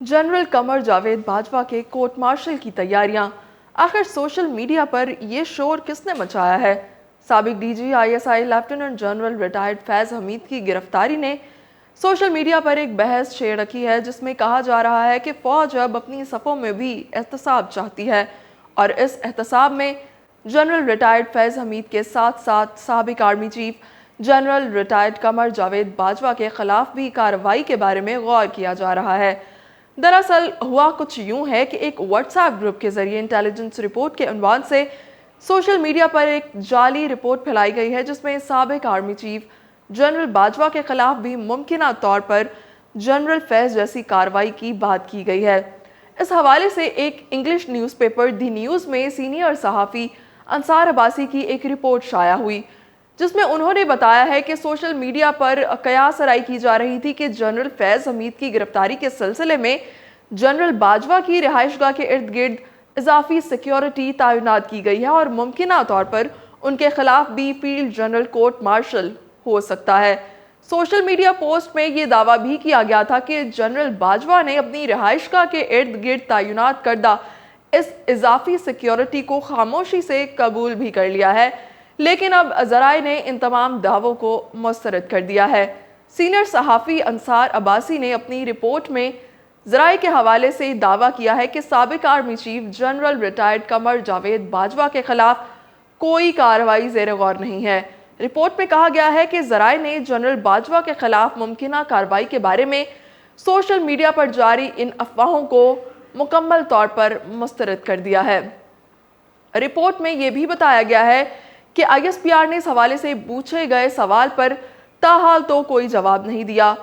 General Qamar Javed Bajwa के court martial की तैयारियां। आखिर सोशल मीडिया पर ये शोर किसने मचाया है? साबिक DG ISI lieutenant general retired Faiz Hameed की गिरफ्तारी ने सोशल मीडिया पर एक बहस छेड़ रखी है, जिसमें कहा जा रहा है कि फ़ौज अब अपनी सफ़ों में भी एहतसाब चाहती है और इस एहतसाब में जनरल रिटायर्ड फैज़ हमीद के साथ साथ साबिक army chief general retired Qamar Javed Bajwa के खिलाफ भी कार्रवाई के बारे में गौर किया जा रहा है। दरअसल हुआ कुछ यूं है कि एक व्हाट्सएप ग्रुप के जरिए इंटेलिजेंस रिपोर्ट के उन्वान से सोशल मीडिया पर एक जाली रिपोर्ट फैलाई गई है, जिसमें साबिक आर्मी चीफ जनरल बाजवा के खिलाफ भी मुमकिना तौर पर जनरल फैज़ जैसी कार्रवाई की बात की गई है। इस हवाले से एक इंग्लिश न्यूज़पेपर दी न्यूज़ में सीनियर सहाफ़ी अंसार अब्बासी की एक रिपोर्ट शाया हुई, जिसमें उन्होंने बताया है कि सोशल मीडिया पर कयास आराई की जा रही थी कि जनरल फैज़ हमीद की गिरफ्तारी के सिलसिले में जनरल बाजवा की रिहाइशगाह के इर्द गिर्द इजाफी सिक्योरिटी तैनात की गई है और मुमकिना तौर पर उनके खिलाफ भी फील्ड जनरल कोर्ट मार्शल हो सकता है। सोशल मीडिया पोस्ट में ये दावा भी किया गया था कि जनरल बाजवा ने अपनी रिहाइशगाह के इर्द गिर्द तैनात करदा इस इजाफी सिक्योरिटी को खामोशी से कबूल भी कर लिया है, लेकिन अब ज़राए ने इन तमाम दावों को मुस्तरद कर दिया है। सीनियर सहाफ़ी अंसार अब्बासी ने अपनी रिपोर्ट में ज़राए के हवाले से दावा किया है कि साबिक army chief general retired Qamar Javed Bajwa के खिलाफ कोई कार्रवाई ज़ेर गौर नहीं है। रिपोर्ट में कहा गया है कि ज़राए ने जनरल बाजवा के खिलाफ मुमकिना कार्रवाई के बारे में सोशल मीडिया पर जारी इन अफवाहों को मुकम्मल तौर पर मुस्तरद कर दिया है। रिपोर्ट में यह भी बताया गया है कि आईएसपीआर ने इस हवाले से पूछे गए सवाल पर ताहाल तो कोई जवाब नहीं दिया।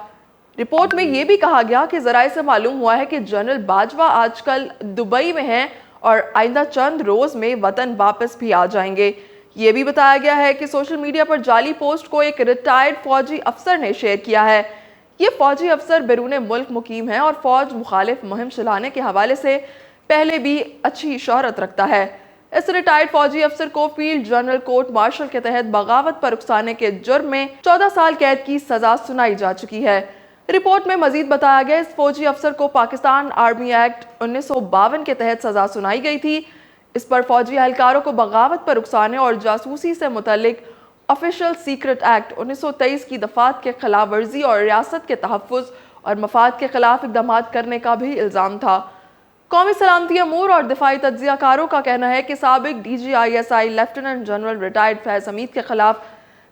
रिपोर्ट में यह भी कहा गया कि ज़राए से मालूम हुआ है कि जनरल बाजवा आजकल दुबई में हैं और आइंदा चंद रोज़ में वतन वापस भी आ जाएंगे। ये भी बताया गया है कि सोशल मीडिया पर जाली पोस्ट को एक रिटायर्ड फौजी अफसर ने शेयर किया है। ये फौजी अफसर बैरून मुल्क मुकीम है और फौज मुखालिफ मुहिम चलाने के हवाले से पहले भी अच्छी शोहरत रखता है। इस रिटायर्ड फौजी अफसर को फील्ड जनरल कोर्ट मार्शल के तहत बगावत पर उकसाने के जुर्म में 14 साल कैद की सजा सुनाई जा चुकी है। रिपोर्ट में मजीद बताया गया इस फौजी अफसर को पाकिस्तान आर्मी एक्ट 1952 के तहत सजा सुनाई गई थी। इस पर फौजी एहलकारों को बगावत पर उकसाने और जासूसी से मुतल्लिक ऑफिशियल सीक्रेट एक्ट 1923 की दफात के खिलाफ वर्जी और रियासत के तहफ़्फ़ुज़ और मफाद के खिलाफ इक़दाम करने का भी इल्ज़ाम था। कौमी सलामती अमूर और दिफाई तज्ज़ियाकारों का कहना है कि साबिक DG ISI lieutenant general retired Faiz Hameed के खिलाफ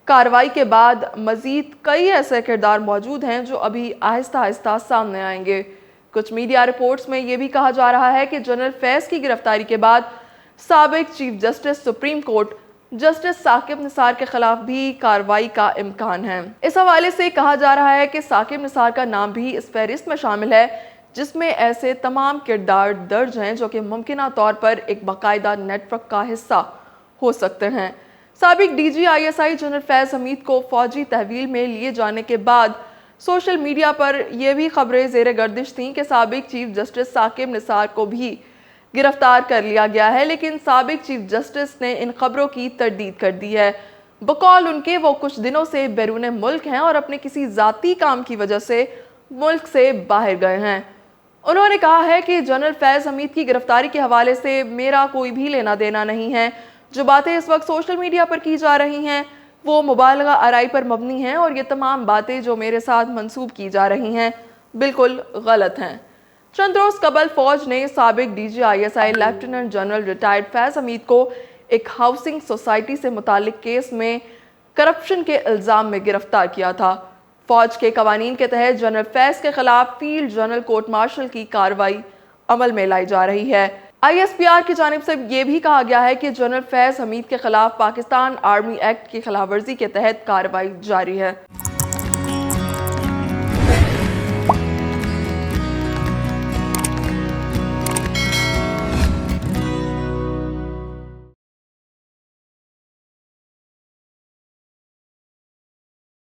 कार्रवाई के बाद मजीद कई ऐसे किरदार मौजूद हैं जो अभी आहिस्ता आहिस्ता सामने आएंगे। कुछ मीडिया रिपोर्ट्स में यह भी कहा जा रहा है कि जनरल फैज़ की गिरफ्तारी के बाद साबिक chief justice supreme court justice Saqib Nisar के खिलाफ भी कार्रवाई का इम्कान है। इस हवाले से कहा जा रहा है कि साकिब निसार का नाम भी इस फहरिस्त में शामिल है, जिसमें ऐसे तमाम किरदार दर्ज हैं जो कि मुमकिना तौर पर एक बाकायदा नेटवर्क का हिस्सा हो सकते हैं। साबिक डीजी आईएसआई जनरल फैज़ हमीद को फौजी तहवील में लिए जाने के बाद सोशल मीडिया पर यह भी खबरें ज़ेर गर्दिश थीं कि साबिक चीफ जस्टिस साकिब निसार को भी गिरफ्तार कर लिया गया है, लेकिन साबिक चीफ जस्टिस ने इन खबरों की तरदीद कर दी है। बकौल उनके वो कुछ दिनों से बैरून मुल्क हैं और अपने किसी ज़ाती काम की वजह से मुल्क से बाहर गए हैं। उन्होंने कहा है कि जनरल फैज़ हमीद की गिरफ्तारी के हवाले से मेरा कोई भी लेना देना नहीं है। जो बातें इस वक्त सोशल मीडिया पर की जा रही हैं वो मुबालगा आराई पर मबनी हैं और ये तमाम बातें जो मेरे साथ मंसूब की जा रही हैं बिल्कुल गलत हैं। चंद रोज कबल फौज ने साबिक DG ISI lieutenant general retired Faiz Hameed को एक हाउसिंग सोसाइटी से मुतालिक केस में करप्शन के इल्ज़ाम में गिरफ्तार किया था। फौज के कवानीन के तहत जनरल फैज़ के खिलाफ फील्ड जनरल कोर्ट मार्शल की कार्रवाई अमल में लाई जा रही है। आईएसपीआर की जानिब से यह भी कहा गया है कि जनरल फैज़ हमीद के खिलाफ पाकिस्तान आर्मी एक्ट की खिलाफ वर्जी के तहत कार्रवाई जारी है।